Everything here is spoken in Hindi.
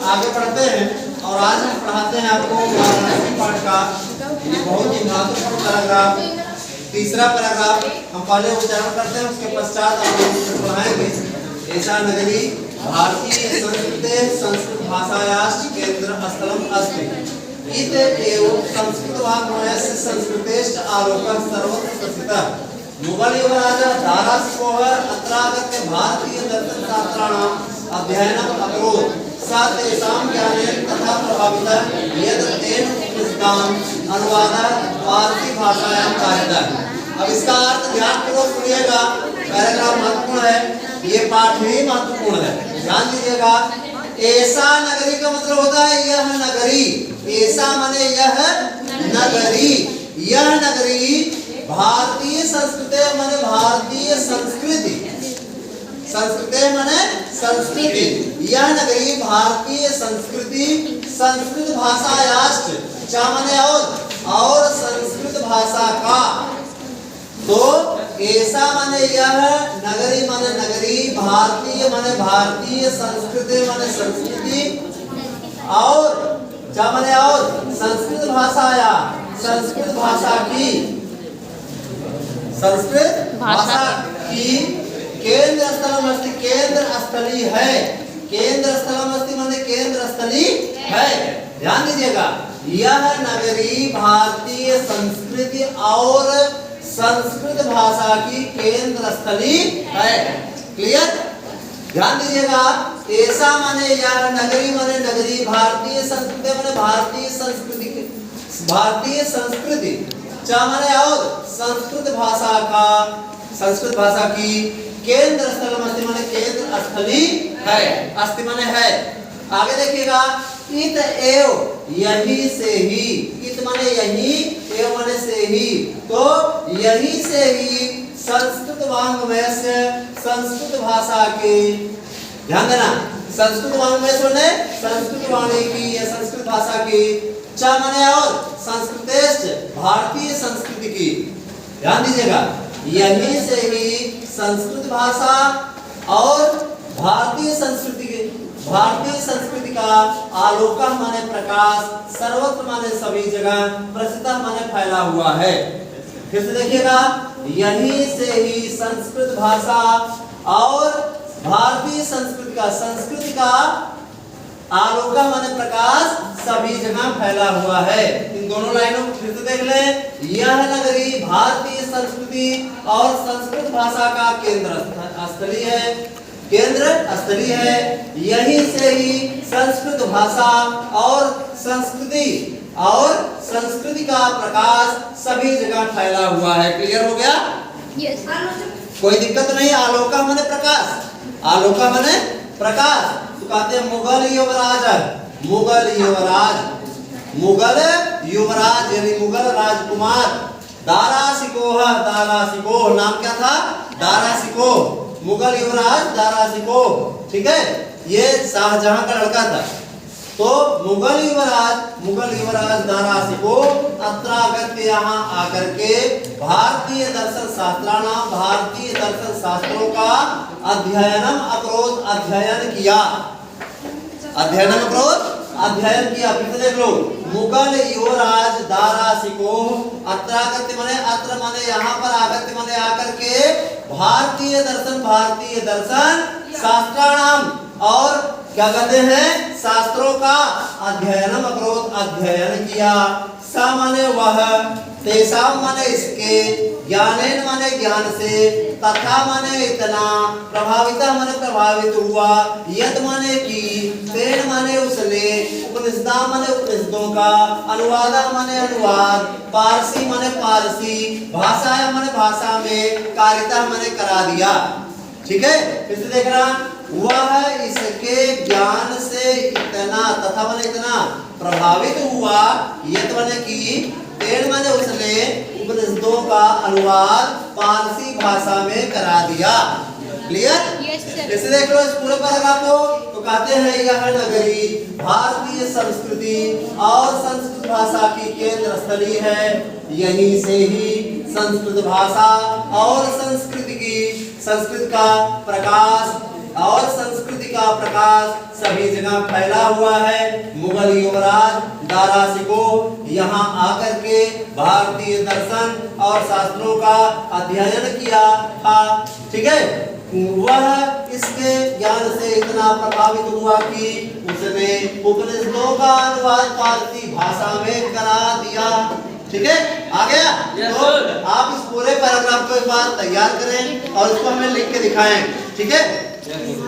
आगे बढ़ते हैं और आज हम पढ़ाते हैं आपको वाराणसी पाठ का ये बहुत ही महत्वपूर्ण पैराग्राफ, तीसरा पैराग्राफ हम पहले उच्चारण करते हैं, उसके पश्चात हम पढ़ाएंगे। ऐसा नगरी भारतीय संस्कृते संस्कृत भाषायाश्च केंद्र स्थलम अस्ति इत एव संस्कृत वाङ्मयस्य संस्कृतेश्च आलोकः सर्वत्र प्रसिद्धः। मुगल युवराज दारासिकोह अत्रागत्य भारतीय दर्शन शास्त्राणाम् अध्ययनम् अकरोत् सा तेषां ज्ञानेन तथा प्रभावितः यत् तेन उपनिषदाम् अनुवादः फारसी भाषायां कारितः। अब इसका अर्थ ध्यानपूर्वक सुनिएगा, पैराग्राफ महत्वपूर्ण है, ये पाठ ही महत्वपूर्ण है, ध्यान दीजिएगा। ऐसा नगरी का मतलब होता है यह नगरी, ऐसा माने यह नगरी, यह नगरी भारतीय संस्कृति माने भारतीय संस्कृति, संस्कृति माने संस्कृति, यह नगरी भारतीय संस्कृति संस्कृत भाषायाश्च चा माने और संस्कृत भाषा का, तो ऐसा माने यह नगरी माने नगरी, भारतीय माने भारतीय, संस्कृति माने संस्कृति, और क्या माने और संस्कृत भाषा या संस्कृत भाषा की, संस्कृत भाषा की केंद्र स्थलम अस्ति, केंद्र स्थली है, केंद्र स्थलम अस्ति माने केंद्र स्थली है। ध्यान दीजिएगा, यह नगरी भारतीय संस्कृति और संस्कृत भाषा की केंद्र स्थली है। क्लियर? ध्यान दीजिएगा, ऐसा माने यह नगरी माने नगरी, भारतीय संस्कृति माने भारतीय संस्कृति, भारतीय संस्कृति, चा माने और संस्कृत भाषा का, संस्कृत भाषा की केंद्र स्थल अस्ति माने केंद्र स्थली है, अस्ति माने है। आगे देखिएगा, इत एव यही से ही, इत माने यही, एव माने से ही, तो यही से ही संस्कृत वाङ्मय से संस्कृत भाषा के, ध्यान देना, संस्कृत वाङ्मय माने संस्कृत वाणी की या संस्कृत भाषा की, चा माने और संस्कृतेश्च भारतीय संस्कृति की, ध्यान दीजिएगा, यही से ही संस्कृत भाषा और भारतीय संस्कृति के, भारतीय संस्कृति का आलोक माने प्रकाश, सर्वत्र माने सभी जगह, प्रसिद्ध माने फैला हुआ है। फिर से देखिएगा, यही से ही संस्कृत भाषा और भारतीय संस्कृति का, संस्कृति का आलोक माने प्रकाश सभी जगह फैला हुआ है। इन दोनों लाइनों को फिर से देख लें, यह नगरी भारतीय संस्कृति और संस्कृत भाषा का केंद्र स्थली है, केंद्र स्थली है, यही से ही संस्कृत भाषा और संस्कृति और संस्कृति का प्रकाश सभी जगह फैला हुआ है। क्लियर हो गया? यस। कोई दिक्कत नहीं। आलोका माने प्रकाश, आलोका माने प्रकाश, तो कहते हैं मुगल युवराज, मुगल युवराज, मुगल युवराज यानी मुगल राजकुमार, दारासिकोह, दारासिकोह नाम क्या था? दारासिकोह, मुगल युवराज दारासिकोह, ठीक है, ये शाहजहां का लड़का था। तो मुगल युवराज दारासिकोह अत्रागत्य यहाँ आकर के भारतीय दर्शन शास्त्राणाम, भारतीय दर्शन शास्त्रों का अध्ययनम अकरोत्, अध्ययन किया, अध्ययनम अकरोत्, अध्ययन किया। फिर देख लो, मुगल युवराज दारासिकोह अत्रागत्य माने अत्र माने यहाँ पर, आगत्य माने आकर के, भारतीय दर्शन, भारतीय दर्शन शास्त्राणाम और क्या कहते हैं शास्त्रों का अध्ययनम अकरोत्, अध्ययन किया। सा माने वह, तेषां माने इसके, ज्ञानेन माने ज्ञान से, तथा माने इतना, प्रभावित माने प्रभावित हुआ, यद माने की, तेन माने उसने, उपनिषदा माने उपनिषदों का, अनुवाद माने अनुवाद, पारसी माने पारसी, भाषा माने भाषा में, कारिता माने करा दिया। ठीक है, फिर से देख रहा, वह इसके ज्ञान से इतना, तथा माने इतना प्रभावित हुआ, यद माने की, तेन माने उसने उपनिषदों का अनुवाद पारसी भाषा में करा दिया। क्लियर? जैसे देख लो इस पूरे पैराग्राफ को, तो कहते हैं यह नगरी भारतीय संस्कृति और संस्कृत भाषा की केंद्र स्थली है, यहीं से ही संस्कृत भाषा और संस्कृत की, संस्कृत का प्रकाश और संस्कृति का प्रकाश सभी जगह फैला हुआ है। मुगल युवराज दारा शिकोह यहाँ आकर के भारतीय दर्शन और शास्त्रों का अध्ययन किया था। ठीक है, वह इसके ज्ञान से इतना प्रभावित हुआ कि उसने उपनिषदों का अनुवाद फारसी भाषा में करा दिया। ठीक है, आ गया। तो आप इस पूरे पैराग्राफ को एक बार तैयार करें और इसको हमें लिख के दिखाएं। ठीक है।